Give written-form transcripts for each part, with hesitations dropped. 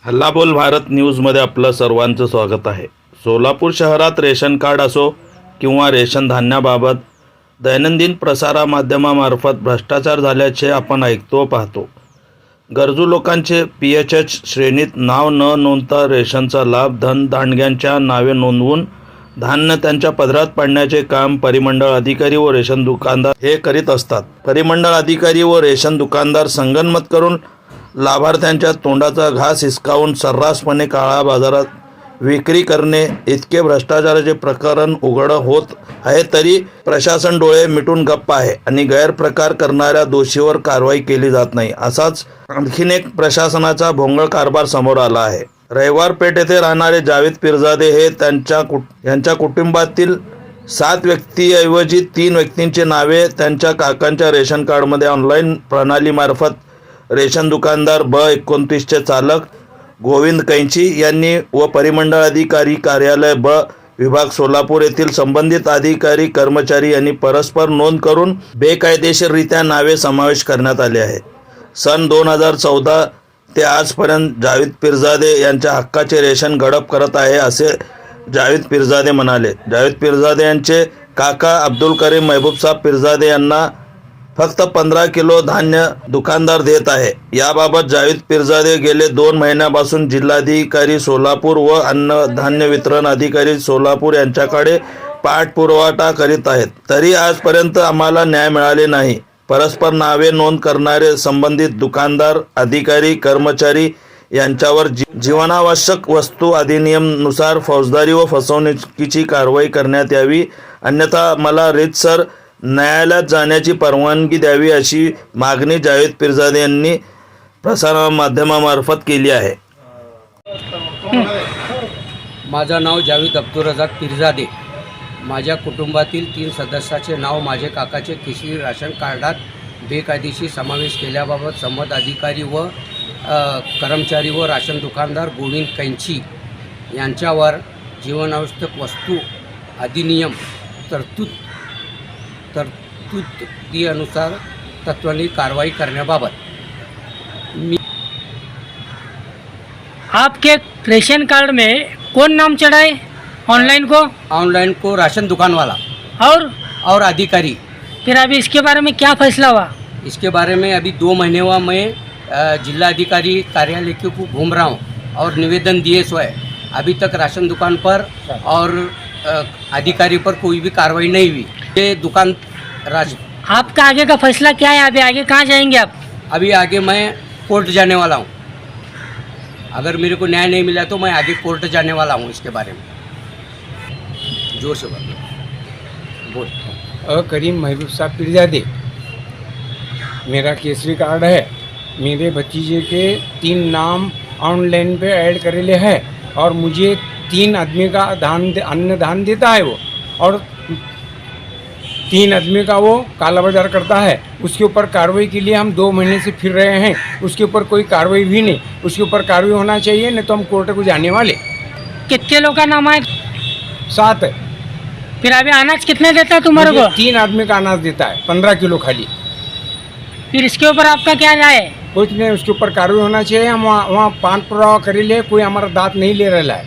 हल्लाबोल भारत न्यूजमध्ये आपलं सर्वांचं स्वागत आहे। सोलापूर शहरात रेशन कार्ड असो किंवा रेशन धान्याबाबत दैनंदिन प्रसारमाध्यमामार्फत भ्रष्टाचार झाल्याचे आपण ऐकतो पाहतो। गरजू लोकांचे PHH श्रेणीत नाव न नोंदता रेशनचा लाभ धनदांडग्यांच्या नावे नोंदवून धान्य त्यांच्या पदरात पाडण्याचे काम परिमंडळ अधिकारी व रेशन दुकानदार हे करीत असतात। परिमंडळ अधिकारी व रेशन दुकानदार संगनमत करून लाभार्थ्यांच्या तोंडाचा घास हिसकावून सर्रासपणे काळा बाजारात विक्री करणे इतके भ्रष्टाचाराचे प्रकरण उघड होत आहे, तरी प्रशासन डोळे मिटून गप्प आहे आणि गैरप्रकार करणाऱ्या दोषीवर कारवाई केली जात नाही। असाच आणखीन एक प्रशासनाचा भोंगळ कारभार समोर आला आहे। रविवार पेठ येथे राहणारे जावेद पिरजादे हे यांच्या कुटुंबातील 7 व्यक्तीऐवजी 3 व्यक्तींची नावे त्यांच्या काकांच्या रेशन कार्डमध्ये ऑनलाईन प्रणालीमार्फत रेशन दुकानदार B29 चे चालक गोविंद कैंची यांनी व परिमंडळ अधिकारी कार्यालय B विभाग सोलापूर येथील संबंधित अधिकारी कर्मचारी यांनी परस्पर नोंद करून बेकायदेशीररित्या नावे समावेश करण्यात आले आहे। सन 2014 ते आजपर्यंत जावेद पिरजादे यांच्या हक्काचे रेशन गडप करत आहे असे जावेद पिरजादे म्हणाले। जावेद पिरजादे यांचे काका अब्दुल करीम महबूबसाब पिरजादे यांना फक्त 15 किलो धान्य दुकानदार देत आहे। याबाबत जावेद पिरजादे गेले 2 महिन्यापासून जिल्हाधिकारी सोलापूर व अन्न धान्य वितरण अधिकारी सोलापूर यांच्याकडे पाठपुरावा करीत आहेत, तरी आजपर्यंत आम्हाला न्याय मिळाले नाही। परस्पर नावे नोंद करणारे संबंधित दुकानदार अधिकारी कर्मचारी यांच्यावर जीवनावश्यक वस्तू अधिनियमानुसार फौजदारी व फसवणुकीची कारवाई करण्यात यावी, अन्यथा मला रीतसर न्यायालयात जाण्याची परवानगी द्यावी अशी मागणी जावेद पिरजादे यांनी प्रसारमाध्यमामार्फत केली आहे। माझं नाव जावेद अब्दुल रजाक पिरजादे। माझ्या कुटुंबातील 3 सदस्याचे नाव माझे काकाचे केशरी राशन कार्डात बेकायदेशीर समावेश केल्याबाबत संबंधित अधिकारी व कर्मचारी व राशन दुकानदार गोविंद कैंची यांच्यावर जीवनावश्यक वस्तू अधिनियम तरतुदीनुसार तत्वानी कारवाई करण्याबाबत आपके रेशन कार्ड में कौन नाम चढ़ा है? ऑनलाइन को राशन दुकान वाला और अधिकारी। फिर अभी इसके बारे में क्या फैसला हुआ? इसके बारे में अभी 2 महीने हुआ मैं जिला अधिकारी कार्यालय के को घूम रहा हूँ और निवेदन दिए सो है। अभी तक राशन दुकान पर और अधिकारी पर कोई भी कार्रवाई नहीं हुई। ये दुकान आपका आगे का फैसला क्या है? अभी आगे कहाँ जाएंगे आप? अभी आगे मैं कोर्ट जाने वाला हूँ। अगर मेरे को न्याय नहीं मिला तो मैं आगे कोर्ट जाने वाला हूँ। इसके बारे में जोर से बोल। करीम महबूब साहब पिरजादे मेरा केसरी कार्ड है। मेरे भतीजे के 3 नाम ऑनलाइन पे ऐड करेले है और मुझे 3 आदमी का अन्न दान देता है वो, और 3 आदमी का वो काला बाजार करता है। उसके ऊपर कार्रवाई के लिए हम 2 महीने से फिर रहे हैं, उसके ऊपर कोई कार्रवाई भी नहीं। उसके ऊपर कार्रवाई होना चाहिए, नहीं तो हम कोर्ट को जाने वाले। कितने लोग का नाम है? 7 है। फिर अभी अनाज कितने देता है तुम्हारे को? 3 आदमी का अनाज देता है, 15 किलो खाली। फिर इसके ऊपर आपका क्या राय है? कुछ नहीं, उसके ऊपर कार्रवाई होना चाहिए। हम वहाँ पाठ पुरावा करेले, कोई हमारा दांत नहीं ले रहा है।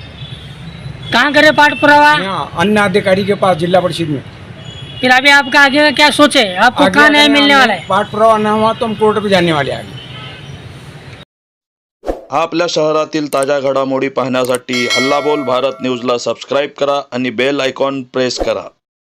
कहाँ करे पाठ पुरावा? यहाँ अन्न अधिकारी के पास जिला परिषद में। फिर अभी आपका आगे का क्या सोचे? आपको कहाँ न्याय मिलने वाला है? पाठ पुरावा न हुआ तो हम कोर्ट पे जाने वाले आगे। आपल्या शहरातील ताज्या घडामोडी पाहण्यासाठी हल्लाबोल भारत न्यूजला सबस्क्राईब करा आणि बेल आयकॉन प्रेस करा।